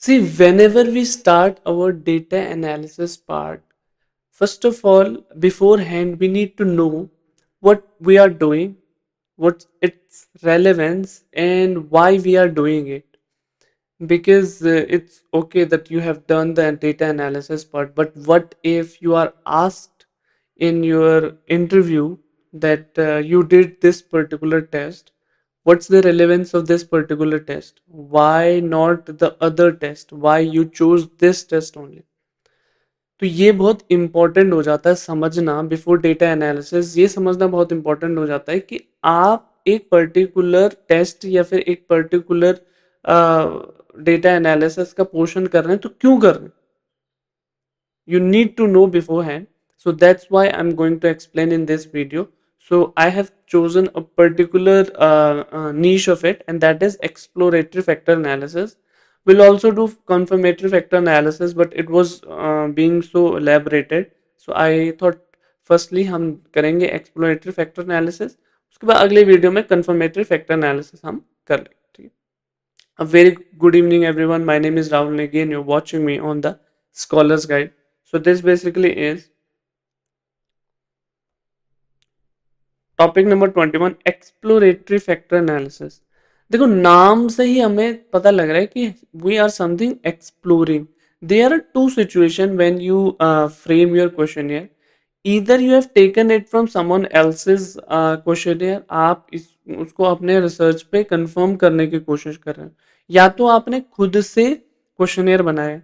See, whenever we start our data analysis part, first of all, beforehand, we need to know what we are doing, what's its relevance, and why we are doing it. Because it's okay that you have done the data analysis part, but what if you are asked in your interview that you did this particular test? What's the relevance of this particular test? Why not the other test? Why you chose this test only? तो ये बहुत important हो जाता है समझना before data analysis. ये समझना बहुत इंपॉर्टेंट हो जाता है कि आप एक पर्टिकुलर टेस्ट या फिर एक पर्टिकुलर डेटा एनालिसिस का पोर्शन कर रहे हैं तो क्यों कर रहे हैं। You need to know beforehand. So that's why I'm going to explain in this video. So I have chosen a particular niche of it, and that is exploratory factor analysis. We'll also do confirmatory factor analysis, but it was being so elaborated. So I thought firstly हम करेंगे exploratory factor analysis, उसके बाद अगले video में confirmatory factor analysis हम कर लेंगे, ठीक है। A very good evening, everyone. My name is Rahul Negi, and you're watching me on the Scholar's Guide. So this basically is topic number 21 exploratory factor analysis. देखो नाम से ही हमें पता लग रहा है कि we are something exploring. There are two situation when you frame your questionnaire. Either you have taken it from someone else's questionnaire, आप इस उसको अपने रिसर्च पे कंफर्म करने की कोशिश कर रहे हैं, या तो आपने खुद से क्वेश्चनियर बनाया।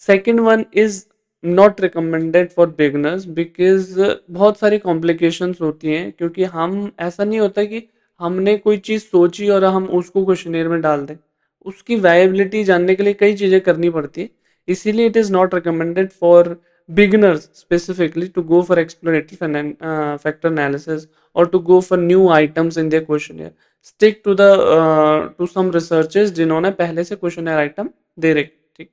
Second one is not recommended for beginners because बहुत सारी कॉम्प्लिकेशंस होती हैं, क्योंकि हम ऐसा नहीं होता कि हमने कोई चीज़ सोची और हम उसको क्वेश्चनेयर में डाल दें। उसकी वायबिलिटी जानने के लिए कई चीज़ें करनी पड़ती है। इसीलिए it is not recommended for beginners specifically to go for exploratory factor analysis or to go for new items in their questionnaire. Stick to the to some researchers जिन्होंने पहले से questionnaire item दे रखी, ठीक।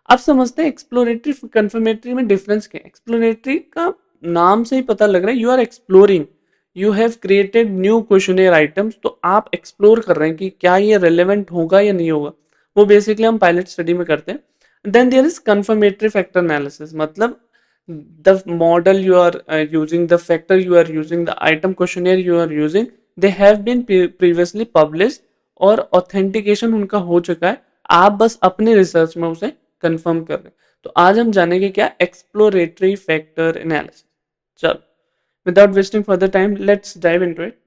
अब समझते हैं एक्सप्लोरेटरी कंफर्मेटरी में difference क्या है। एक्सप्लोरेटरी का नाम से ही पता लग रहा है you are exploring, you have created new questionnaire items, तो आप एक्सप्लोर कर रहे हैं कि क्या ये रेलेवेंट होगा या नहीं होगा। वो बेसिकली हम पायलट स्टडी में करते हैं। Then there is confirmatory factor analysis, मतलब the model you are using, the factor you are using, the item questionnaire you are using, they have been previously published और ऑथेंटिकेशन उनका हो चुका है। आप बस अपने रिसर्च में उसे कंफर्म कर रहे हैं। तो आज हम जानेंगे क्या एक्सप्लोरेटरी फैक्टर एनालिसिस। चलो, without wasting further time let's dive into it.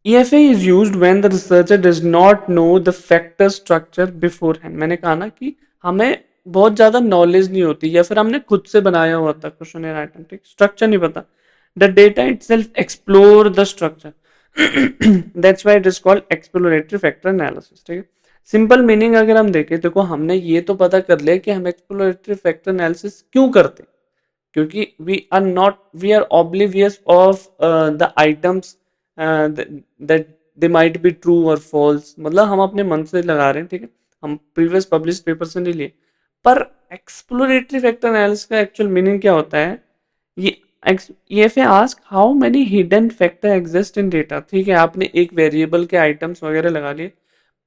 EFA is used when the researcher does not know the factor structure beforehand। मैंने कहा ना कि हमें बहुत ज़्यादा नॉलेज नहीं होती, या फिर हमने खुद से बनाया हुआ था क्वेश्चनर आइटम, ठीक, स्ट्रक्चर नहीं पता। The data itself explore the structure, that's why it is called exploratory factor analysis, ठीक है। सिंपल मीनिंग अगर हम देखें, देखो हमने ये तो पता कर लिया कि हम एक्सप्लोरेटरी फैक्टर एनालिसिस क्यों करते हैं, क्योंकि we are oblivious of the items that they might be true और फॉल्स, मतलब हम अपने मन से लगा रहे हैं, ठीक है। हम प्रीवियस पब्लिश पेपर से नहीं लिए। पर एक्सप्लोरेटरी फैक्टर एनालिसिस का एक्चुअल मीनिंग क्या होता है, ये ये ask how many hidden factor exist in data, ठीक है। आपने एक वेरिएबल के आइटम्स वगैरह लगा लिए,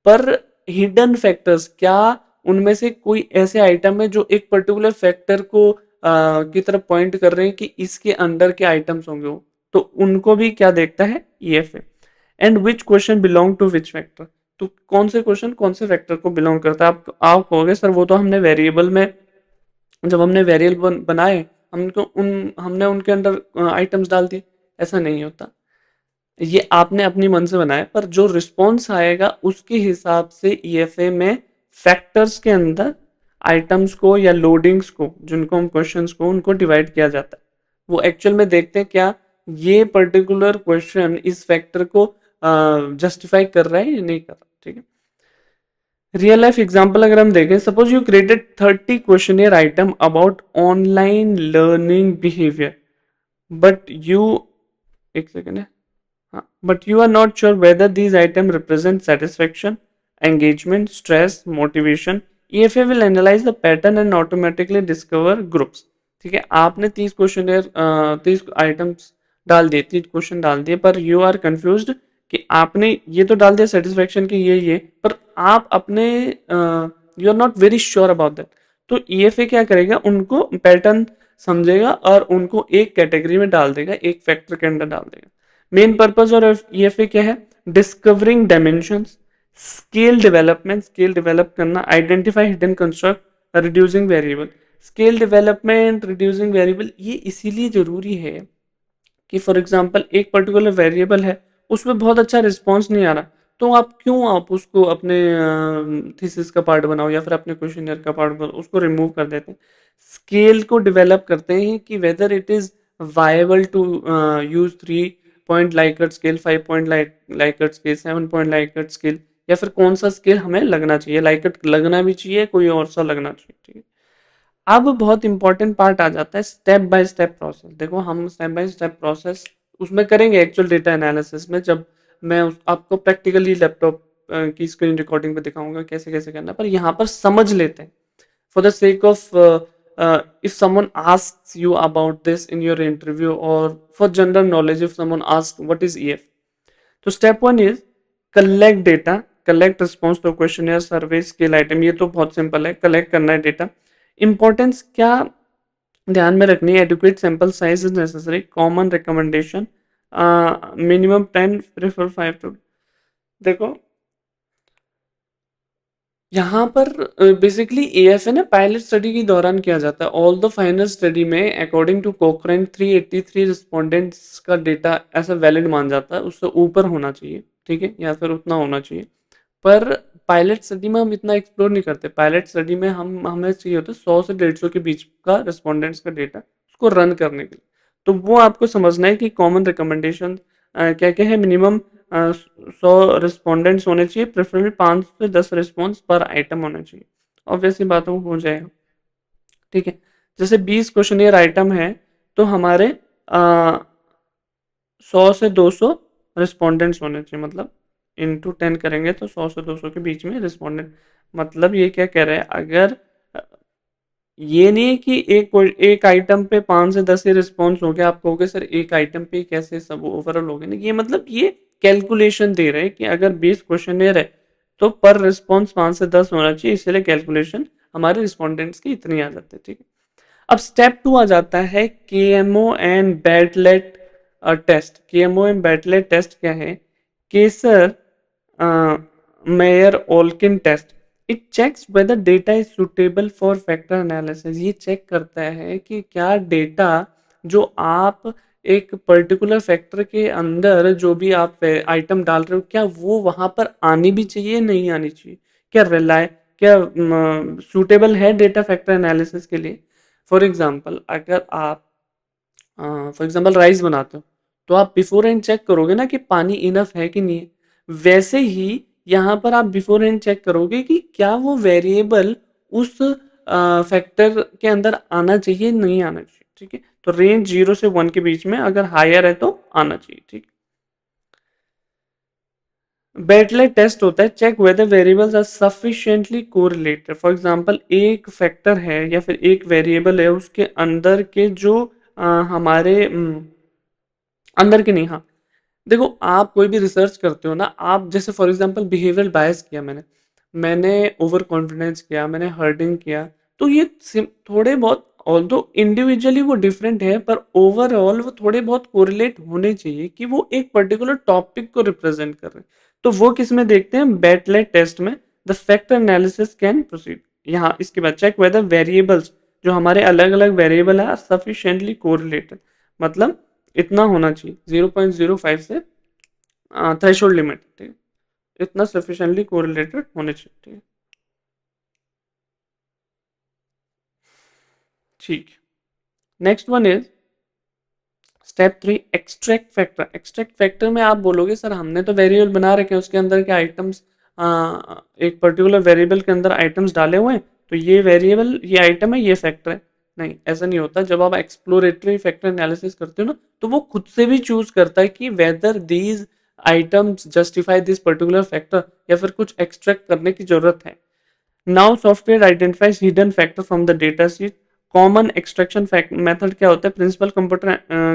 पर हिडन फैक्टर्स क्या, उनमें से कोई ऐसे आइटम है जो एक पर्टिकुलर फैक्टर को की तरफ पॉइंट कर रहे हैं कि इसके अंडर के आइटम्स होंगे वो, तो उनको भी क्या देखता है EFA। And which question belong to which factor, तो कौन से क्वेश्चन कौन से फैक्टर को बिलोंग करता है। आप कहोगे सर वो तो हमने वेरिएबल में, जब हमने वेरिएबल बनाए हमने उनके अंदर आइटम्स डाल दिए। ऐसा नहीं होता, ये आपने अपनी मन से बनाया, पर जो रिस्पॉन्स आएगा उसके हिसाब से EFA में फैक्टर्स के अंदर आइटम्स को या लोडिंग्स को, जिनको हम क्वेश्चंस को, उनको डिवाइड किया जाता है। वो एक्चुअल में देखते हैं क्या ये पर्टिकुलर क्वेश्चन इस फैक्टर को जस्टिफाई कर रहा है या नहीं कर रहा, ठीक है। रियल लाइफ एग्जांपल अगर हम देखें, suppose you created 30 questionnaire item about online learning behaviour, but you, एक सेकेंड है, हाँ, but you are not sure whether these items represent satisfaction, engagement, stress, motivation. EFA will analyze the pattern and automatically discover groups। ठीक है, आपने 30 question 30 items डाल दिए, 30 question डाल दिए, पर यू आर कंफ्यूज्ड कि आपने ये तो डाल दिया सेटिस्फेक्शन के ये, पर आप अपने you are not very sure about that, तो ईएफए क्या करेगा, उनको पैटर्न समझेगा और उनको एक कैटेगरी में डाल देगा, एक फैक्टर के अंदर डाल देगा। मेन पर्पस और ईएफए क्या है, डिस्कवरिंग डायमेंशंस, स्केल डेवलप करना, identify hidden construct, reducing variable. Scale development, reducing variable, ये इसीलिए जरूरी है कि फॉर एग्जांपल एक पर्टिकुलर वेरिएबल है, उसमें बहुत अच्छा रिस्पॉन्स नहीं आ रहा, तो आप उसको अपने थीसिस का पार्ट बनाओ या फिर अपने क्वेश्चनियर का पार्ट बनाओ, उसको रिमूव कर देते हैं। स्केल को डेवलप करते हैं कि whether it is viable to use 3 point Likert scale, 5 point Likert scale, 7 point Likert scale, या फिर कौन सा स्केल हमें लगना चाहिए, लाइकर्ट लगना भी चाहिए, कोई और सा लगना चाहिए, ठीक है। अब बहुत इंपॉर्टेंट पार्ट आ जाता है स्टेप बाय स्टेप प्रोसेस। देखो हम स्टेप बाय स्टेप प्रोसेस उसमें करेंगे एक्चुअल डेटा एनालिसिस में, जब मैं आपको प्रैक्टिकली लैपटॉप की स्क्रीन रिकॉर्डिंग पे दिखाऊंगा कैसे कैसे करना है। पर यहाँ पर समझ लेते हैं for the sake of, if someone asks you about this in your interview, or for general knowledge if someone asks what is EF, तो step one is collect data, collect response to question survey scale item. ये तो बहुत simple है, collect करना है data. Importance क्या ध्यान में रखनी है, adequate sample size is necessary, common recommendation, minimum 10, prefer 5 to. देखो यहाँ पर बेसिकली एएफए ना पायलट स्टडी के दौरान किया जाता है। ऑल द फाइनल स्टडी में अकॉर्डिंग टू कोक्रेन 383 रिस्पोंडेंट्स का डेटा ऐसा वैलिड मान जाता है, उससे ऊपर होना चाहिए, ठीक है, या फिर उतना होना चाहिए। पर पायलट स्टडी में हम इतना एक्सप्लोर नहीं करते। पायलट स्टडी में हमें चाहिए होता है 100 से 150 के बीच का रिस्पोंडेंट्स का डेटा उसको रन करने के लिए। तो वो आपको समझना है कि कॉमन रिकमेंडेशन क्या क्या है। मिनिमम 100 रिस्पोंडेंट्स होने चाहिए, प्रेफरेबली 5 से 10 रिस्पॉन्स पर आइटम होना चाहिए। ऑब्वियसली बातों हो जाएगा, ठीक है। जैसे 20 क्वेश्चनियर आइटम है, तो हमारे 100 से 200 रिस्पोंडेंट्स होने चाहिए, मतलब इंटू 10 करेंगे तो 100 से 200 के बीच में रिस्पोंडेंट। मतलब ये क्या कह रहे हैं, अगर ये नहीं है कि एक आइटम पे 5 से 10 ही रिस्पॉन्स हो गया, आप कहोगे सर एक आइटम पे कैसे सब ओवरऑल हो गए ना, ये मतलब ये कैलकुलेशन दे रहे हैं कि अगर 20 क्वेश्चनियर है तो पर रिस्पॉन्स 5 से 10 होना चाहिए, इसलिए कैलकुलेशन हमारे रिस्पोंडेंट्स की इतनी आ जाती है, ठीक है। अब स्टेप 2 आ जाता है KMO and Bartlett test. KMO and Bartlett test क्या है, Kaiser Meyer Olkin test. It checks whether data is suitable for factor analysis. ये चेक करता है कि क्या डेटा जो आप एक पर्टिकुलर फैक्टर के अंदर जो भी आप आइटम डाल रहे हो, क्या वो वहां पर आनी भी चाहिए, नहीं आनी चाहिए, क्या रिलाय क्या सूटेबल है डेटा फैक्टर एनालिसिस के लिए। फॉर एग्जाम्पल अगर आप फॉर एग्जाम्पल राइस बनाते हो, तो आप बिफोर एंड चेक करोगे ना कि पानी इनफ है कि नहीं है। वैसे ही यहाँ पर आप बिफोर एंड चेक करोगे कि क्या वो वेरिएबल उस फैक्टर के अंदर आना चाहिए, नहीं आना चाहिए, ठीक है। तो रेंज 0 से 1 के बीच में अगर हायर है तो आना चाहिए, ठीक। बेटलेट टेस्ट होता है check whether variables are sufficiently correlated. For example एक फैक्टर है या फिर एक वेरिएबल है, उसके अंदर के जो हमारे अंदर के नहीं, हाँ, देखो आप कोई भी रिसर्च करते हो ना, आप जैसे फॉर एग्जांपल बिहेवियरल बायस किया मैंने, मैंने ओवर कॉन्फिडेंस किया, मैंने हर्डिंग किया, तो ये थोड़े बहुत ऑल्दो इंडिविजुअली वो डिफरेंट है, पर ओवरऑल वो थोड़े बहुत कोरिलेट होने चाहिए कि वो एक पर्टिकुलर टॉपिक को रिप्रेजेंट कर रहे हैं। तो वो किस में देखते हैं, बेटलेट टेस्ट में। The factor analysis can proceed. यहाँ इसके बाद चेक वेदर वेरिएबल्स, जो हमारे अलग अलग वेरिएबल है, सफिशिएंटली कोरिलेटेड, मतलब इतना होना चाहिए 0.05 से थ्रेशोल्ड लिमिट, ठीक है, इतना सफिशिएंटली कोरिलेटेड होने चाहिए, ठीक है, ठीक। Next one is step 3 extract factor. Extract factor में आप बोलोगे सर हमने तो वेरिएबल बना रखे हैं, उसके अंदर के आइटम्स, एक पर्टिकुलर वेरिएबल के अंदर आइटम्स डाले हुए हैं, तो ये वेरिएबल ये आइटम है, ये फैक्टर है। नहीं, ऐसा नहीं होता। जब आप एक्सप्लोरेटरी फैक्टर एनालिसिस करते हो ना, तो वो खुद से भी चूज करता है कि whether these items justify this particular factor, या फिर कुछ एक्सट्रैक्ट करने की जरूरत है। Now software identifies hidden factor from the data sheet. Common extraction method क्या होता है, प्रिंसिपल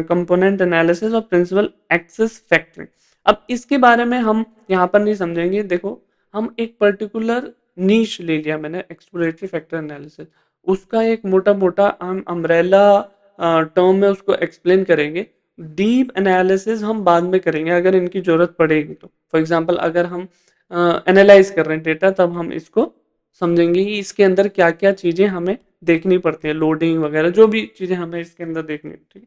कंपोनेंट एनालिसिस और प्रिंसिपल एक्सेस फैक्टरिंग। अब इसके बारे में हम यहाँ पर नहीं समझेंगे। देखो हम एक पर्टिकुलर नीश ले लिया मैंने, एक्सप्लोरेटरी फैक्टर एनालिसिस, उसका एक मोटा मोटा हम अम्ब्रेला टर्म में उसको एक्सप्लेन करेंगे। डीप एनालिसिस हम बाद में करेंगे अगर इनकी जरूरत पड़ेगी तो। फॉर एग्जांपल अगर हम एनालाइज कर रहे हैं डेटा, तब हम इसको समझेंगे कि इसके अंदर क्या क्या चीज़ें हमें देखनी पड़ती है, लोडिंग वगैरह जो भी चीज़ें हमें इसके अंदर देखनी होती है।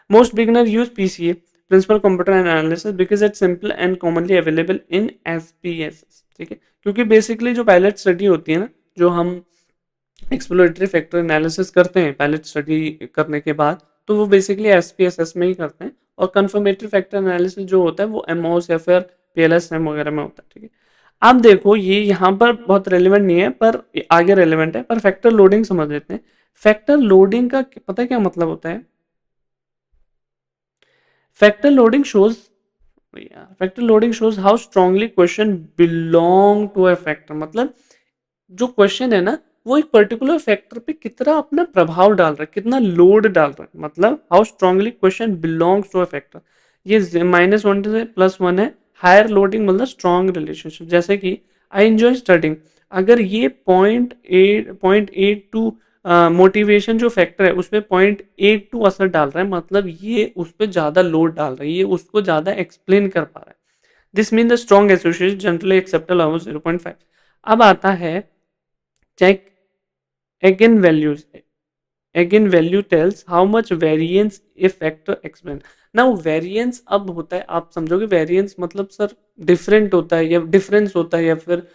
Most beginner use PCA, principal computer analysis, because it's simple and commonly available in SPS. ठीक है, क्योंकि बेसिकली जो पायलट स्टडी होती है ना, जो हम एक्सप्लोरेटरी फैक्टर एनालिसिस करते हैं पायलट स्टडी करने के बाद, तो वो बेसिकली एसपीएसएस में ही करते हैं। और कंफर्मेटरी फैक्टर एनालिसिस जो होता है वो एमओस या फिर पीएलएसएम वगैरह में होता है। ठीक है, अब देखो ये यहाँ पर बहुत रेलिवेंट नहीं है पर आगे रेलिवेंट है, पर फैक्टर लोडिंग समझ लेते हैं। फैक्टर लोडिंग का पता है क्या मतलब होता है? Factor loading shows factor loading shows how strongly question belong to a factor. मतलब जो क्वेश्चन है ना, वो एक पर्टिकुलर फैक्टर पे कितना अपना प्रभाव डाल रहा है, कितना लोड डाल रहा है, मतलब how strongly question belongs to a factor. ये -1 से +1 है। हायर लोडिंग मतलब स्ट्रांग रिलेशनशिप, जैसे कि आई एंजॉय स्टडिंग, अगर ये पॉइंट 8 मोटिवेशन जो फैक्टर है उसपे 0.82 असर डाल रहा है, मतलब ये उस पर ज्यादा लोड डाल रहा है, ये उसको ज्यादा एक्सप्लेन कर पा रहा है। This mean the strong association generally acceptable over 0.5। अब आता है check eigenvalues. Eigenvalue tells how much variance a factor explain. Now variance अब होता है, आप समझोगे variance मतलब सर डिफरेंट होता है या डिफरेंस होता है या फिर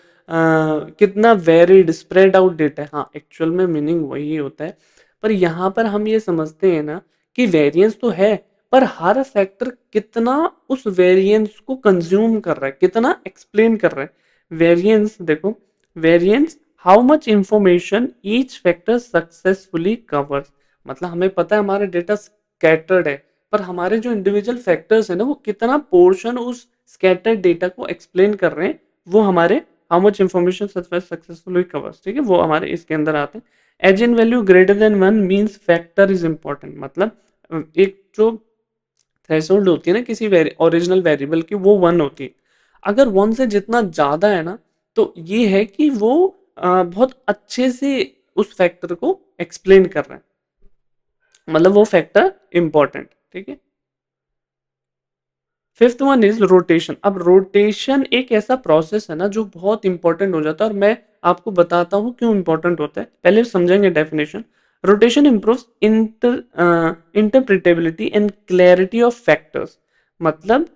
कितना वेरिड स्प्रेड आउट डेटा है। हाँ, एक्चुअल में मीनिंग वही होता है, पर यहाँ पर हम ये समझते हैं ना कि वेरिएंस तो है, पर हर फैक्टर कितना उस वेरिएंस को कंज्यूम कर रहा है, कितना एक्सप्लेन कर रहा है। वेरिएंस देखो, variance how much information each factor successfully covers. मतलब हमें पता है हमारा डेटा स्कैटर्ड है, पर हमारे जो इंडिविजुअल फैक्टर्स है ना, वो कितना पोर्शन उस स्कैटर्ड डेटा को एक्सप्लेन कर रहे हैं, वो हमारे how much information successfully covers. ठीक है, वो हमारे इसके अंदर आते हैं। Eigen value greater than 1 means factor is important. मतलब एक जो थ्रेशोल्ड होती है ना किसी ओरिजिनल वेरिएबल की, वो 1 होती है। अगर 1 से जितना ज्यादा है ना, तो ये है कि वो बहुत अच्छे से उस फैक्टर को एक्सप्लेन कर रहे हैं, मतलब वो फैक्टर इंपॉर्टेंट। ठीक है, फिफ्थ वन इज रोटेशन। अब रोटेशन एक ऐसा प्रोसेस है ना जो बहुत इंपॉर्टेंट हो जाता है, और मैं आपको बताता हूँ क्यों इंपॉर्टेंट होता है। पहले समझेंगे definition. Rotation improves interpretability and clarity of factors. मतलब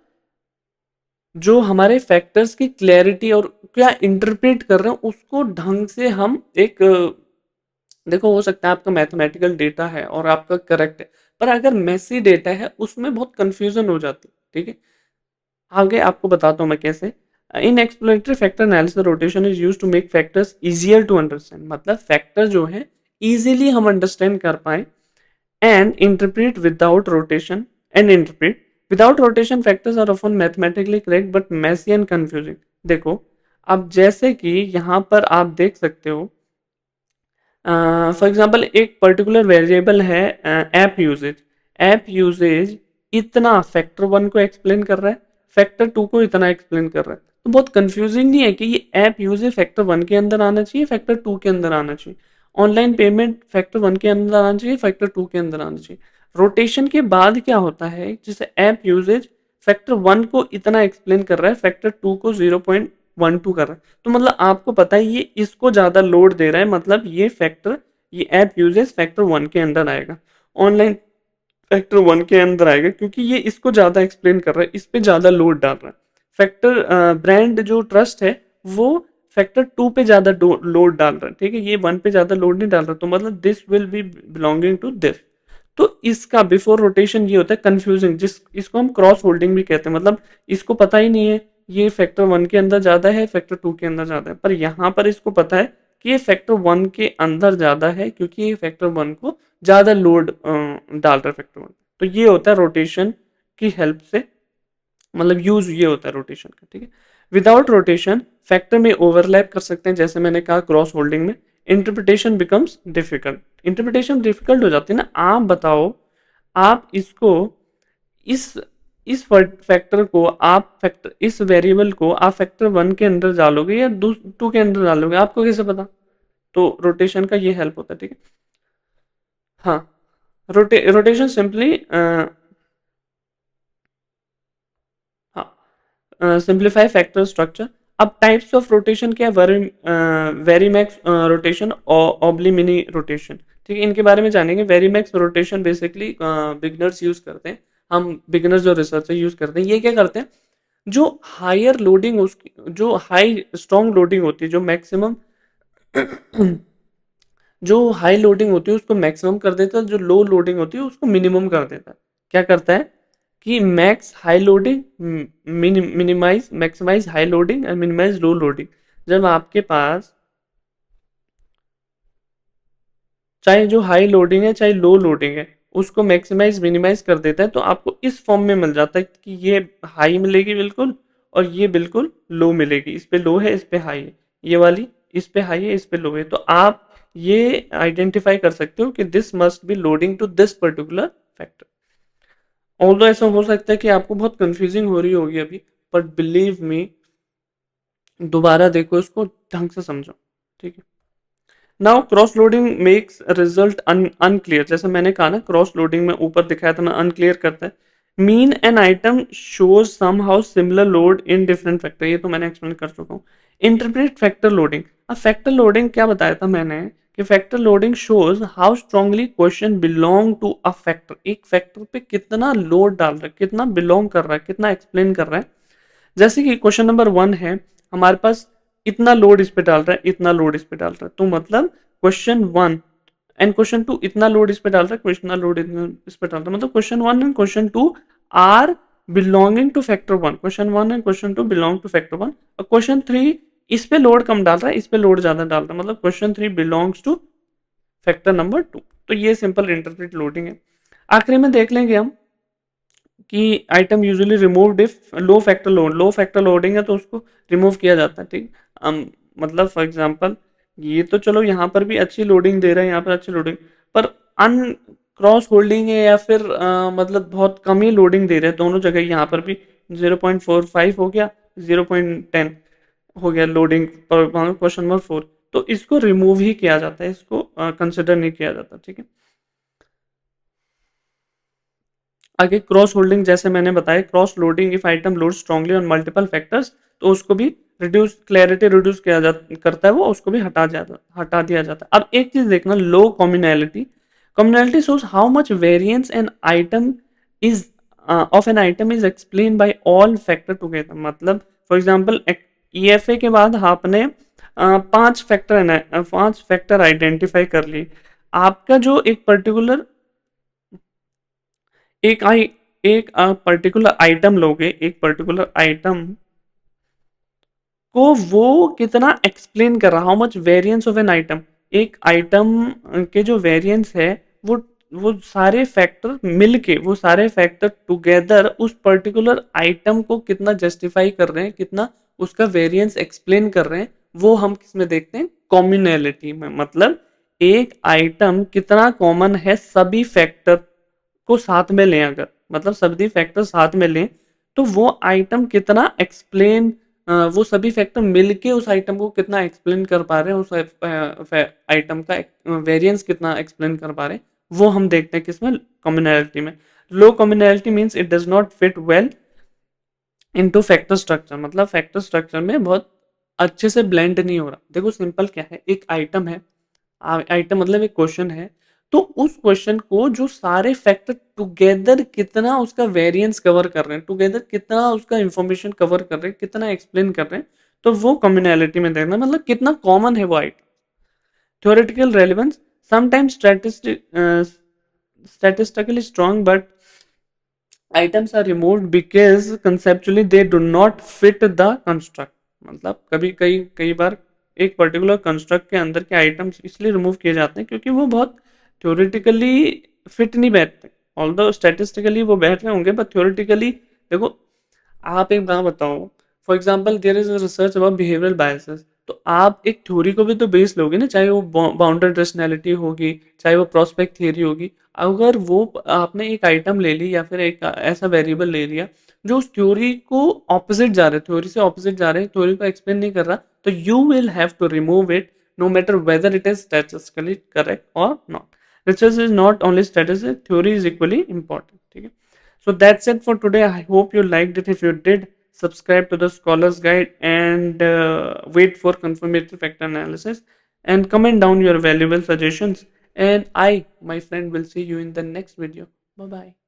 जो हमारे फैक्टर्स की क्लैरिटी और क्या इंटरप्रेट कर रहे हैं उसको ढंग से हम एक देखो, हो सकता है आपका मैथमेटिकल डेटा है और आपका करेक्ट है, पर अगर मेसी डेटा है उसमें बहुत कंफ्यूजन हो जाती है। ठीक है, आगे आपको बताता हूँ मैं कैसे। In exploratory factor analysis rotation is used to make factors easier to understand. मतलब फैक्टर जो है इजीली हम अंडरस्टैंड कर पाए। And interpret without rotation and interpret without rotation factors are often mathematically correct but messy and confusing. देखो, अब जैसे कि यहाँ पर आप देख सकते हो, फॉर एग्जांपल एक पर्टिकुलर वेरिएबल है ऐप यूजेज। ऐप यूजेज इतना फैक्टर 1 को एक्सप्लेन कर रहा है, फैक्टर 2 को इतना एक्सप्लेन कर रहा है, तो बहुत कंफ्यूजिंग नहीं है कि ये ऐप यूजेज फैक्टर 1 के अंदर आना चाहिए, फैक्टर 2 के अंदर आना चाहिए। ऑनलाइन पेमेंट फैक्टर 1 के अंदर आना चाहिए, फैक्टर 2 के अंदर आना चाहिए। रोटेशन के बाद क्या होता है, जैसे ऐप यूजेज फैक्टर 1 को इतना एक्सप्लेन कर रहा है, फैक्टर 2 को 0.12 कर रहा है, तो मतलब आपको पता है ये इसको ज्यादा लोड दे रहा है, मतलब ये फैक्टर, ये ऐप यूजेस फैक्टर 1 के अंदर आएगा, ऑनलाइन फैक्टर 1 के अंदर आएगा, क्योंकि ये इसको ज्यादा एक्सप्लेन कर रहा है, इस पे ज्यादा लोड डाल रहा है। फैक्टर ब्रांड जो ट्रस्ट है वो फैक्टर 2 पे ज्यादा लोड डाल रहा है। ठीक है, ये 1 पे ज्यादा लोड नहीं डाल रहा, तो मतलब this will be belonging to this. तो इसका बिफोर रोटेशन ये होता है कंफ्यूजिंग, जिस इसको हम क्रॉस होल्डिंग भी कहते हैं। मतलब इसको पता ही नहीं है ये फैक्टर 1 के अंदर ज्यादा है, फैक्टर 2 के अंदर ज्यादा है, पर यहाँ पर इसको पता है कि ये फैक्टर 1 के अंदर ज्यादा है, क्योंकि ये फैक्टर 1 को ज्यादा लोड डाल रहा है फैक्टर 1। तो ये होता है रोटेशन की हेल्प से, मतलब यूज ये होता है रोटेशन का। ठीक है, विदाउट रोटेशन फैक्टर में ओवरलैप कर सकते हैं, जैसे मैंने कहा क्रॉस होल्डिंग में। Interpretation becomes difficult, interpretation difficult हो जाती है ना। आप बताओ, आप इसको इस इस फैक्टर को आप फैक्टर इस वेरिएबल को आप फैक्टर 1 के अंदर डालोगे या 2 के अंदर डालोगे, आपको कैसे पता? तो रोटेशन का ये हेल्प होता है, ठीक है। हाँ, रोटेशन सिंपली हाँ, सिंप्लीफाई फैक्टर स्ट्रक्चर। अब टाइप्स ऑफ रोटेशन क्या है? वेरीमैक्स रोटेशन और ऑब्ली मिनी रोटेशन, ठीक है। इनके बारे में जानेंगे। वेरीमैक्स रोटेशन बेसिकली बिगनर्स यूज करते हैं, हम बिगनर्स जो रिसर्चर यूज करते हैं। ये क्या करते हैं, जो हायर लोडिंग उसकी जो हाई स्ट्रॉन्ग लोडिंग होती है, जो मैक्सिमम जो हाई लोडिंग होती है उसको मैक्सिमम कर देता है, जो लो लोडिंग होती है उसको मिनिमम कर देता है। क्या करता है कि max high loading, minimize maximize high loading and minimize low loading. जब आपके पास चाहे जो हाई लोडिंग है चाहे लो लोडिंग है, उसको मैक्सिमाइज मिनिमाइज कर देता है, तो आपको इस फॉर्म में मिल जाता है कि ये हाई मिलेगी बिल्कुल, और ये बिल्कुल लो मिलेगी। इस पे लो है, इस पे हाई है, ये वाली इस पे हाई है, इस पे लो है। तो आप ये आइडेंटिफाई कर सकते हो कि this must be loading to this particular factor. Although ऐसा हो सकता है कि आपको बहुत कंफ्यूजिंग हो रही होगी अभी, बट बिलीव मी, दोबारा देखो इसको, ढंग से समझो, ठीक है। Now cross loading makes result unclear. जैसे मैंने कहा ना, क्रॉस लोडिंग में ऊपर दिखाया था ना, अनक्लियर करता है। Mean an item shows somehow similar load in different factor, ये तो मैंने एक्सप्लेन कर चुका हूँ। Interpret factor loading. अब फैक्टर लोडिंग क्या बताया था मैंने, कि factor loading shows how strongly question belong to a factor. एक फैक्टर पे कितना लोड डाल रहा है, कितना बिलोंग कर रहा है, कितना एक्सप्लेन कर रहा है। जैसे कि क्वेश्चन नंबर 1 है, हमारे पास इतना लोड इस पे डाल रहा है, इतना लोड इस पे डाल रहा है, तो मतलब क्वेश्चन 1 एंड क्वेश्चन 2 इतना लोड इस पे डाल रहा है, क्वेश्चन लोड इस पे डाल रहा है, मतलब question 1 and question 2 are belonging to factor 1। Question 1 and question 2 belong to factor 1, और क्वेश्चन 3 इस पे लोड कम डाल रहा है, इस पे लोड ज्यादा डाल रहा है, मतलब question 3 belongs two factor number 2। तो ये सिंपल इंटरप्रेट लोडिंग है। आखिरी में देख लेंगे हम कि item usually removed if low factor loading है तो उसको रिमूव किया जाता है, ठीक। मतलब फॉर एग्जांपल, ये तो चलो यहाँ पर भी अच्छी लोडिंग दे रहा है, यहाँ पर अच्छी लोडिंग, पर अन क्रॉस होल्डिंग है या फिर मतलब बहुत कम ही लोडिंग दे रहे हैं दोनों जगह। यहाँ पर भी 0.45 हो गया, 0.10 हो गया लोडिंग पर क्वेश्चन नंबर 4, तो इसको रिमूव ही किया जाता है, इसको कंसिडर नहीं किया जाता, ठीक है। आगे क्रॉस होल्डिंग, जैसे मैंने बताया, cross loading if item load strongly on multiple factors, तो उसको भी रिड्यूस क्लैरिटी रिड्यूस किया जा करता है, वो उसको भी हटा दिया जाता है। अब एक चीज देखना, low communality. Communality shows how much variance an item is of an item is explain by all factor together. मतलब फॉर एग्जांपल, ईएफए के बाद आपने 5 फैक्टर आइडेंटिफाई कर ली। आपका जो एक आई एक पर्टिकुलर आइटम लोगे, एक पर्टिकुलर आइटम को वो कितना एक्सप्लेन कर रहा, how much variance of an item. एक आइटम के जो वेरिएंस है, वो सारे फैक्टर मिलके, वो सारे फैक्टर टुगेदर उस पर्टिकुलर आइटम को कितना जस्टिफाई कर रहे हैं, कितना उसका वेरिएंस एक्सप्लेन कर रहे हैं, वो हम किस में देखते हैं, कॉम्युनैलिटी में। मतलब एक आइटम कितना कॉमन है सभी फैक्टर को साथ में लें, अगर मतलब सभी फैक्टर साथ में लें, तो वो आइटम कितना एक्सप्लेन, वो सभी फैक्टर मिलके उस आइटम को कितना एक्सप्लेन कर पा रहे हैं, उस आइटम का वेरिएंस कितना एक्सप्लेन कर पा रहे हैं, वो हम देखते हैं किसमें, कॉम्युनैलिटी में। Low communality means it does not fit well into factor structure, मतलब फैक्टर स्ट्रक्चर में बहुत अच्छे से ब्लेंड नहीं हो रहा। देखो सिंपल क्या है, एक आइटम है, आइटम मतलब एक क्वेश्चन है, तो उस क्वेश्चन को जो सारे फैक्टर टुगेदर कितना उसका वेरिएंस कवर कर रहे हैं, टुगेदर कितना उसका इंफॉर्मेशन कवर कर रहे हैं, कितना एक्सप्लेन कर रहे हैं, तो वो कम्युनैलिटी में देखना, मतलब कितना कॉमन है वो item. Theoretical relevance, sometimes statistically strong but items are removed because conceptually they do not fit the construct। मतलब कभी कई कई बार एक पर्टिकुलर कंस्ट्रक्ट के अंदर के आइटम्स इसलिए रिमूव किए जाते हैं क्योंकि वो बहुत थ्योरेटिकली फिट नहीं बैठते। ऑल्दो स्टैटिस्टिकली वो बैठ रहे होंगे, बट थ्योरेटिकली देखो, आप एक बात बताओ, for example there is research about behavioural biases, तो आप एक थ्योरी को भी तो बेस लोगे ना, चाहे वो बाउंडेड रेशनैलिटी होगी, चाहे वो प्रोस्पेक्ट थियरी होगी। अगर वो आपने एक आइटम ले ली या फिर एक ऐसा वेरिएबल ले लिया जो उस थ्योरी को ऑपोजिट जा रहा है, थ्योरी से ऑपोजिट जा रहे हैं, थ्योरी को एक्सप्लेन नहीं कर रहा, तो you will have to remove it no matter whether it is statistically correct or not. Research is not only statistic, theory is equally important. ठीक है? So that's it for today. I hope you liked it. If you did, subscribe to the Scholars Guide and wait for confirmatory factor analysis and comment down your valuable suggestions. And I, my friend, will see you in the next video. Bye bye.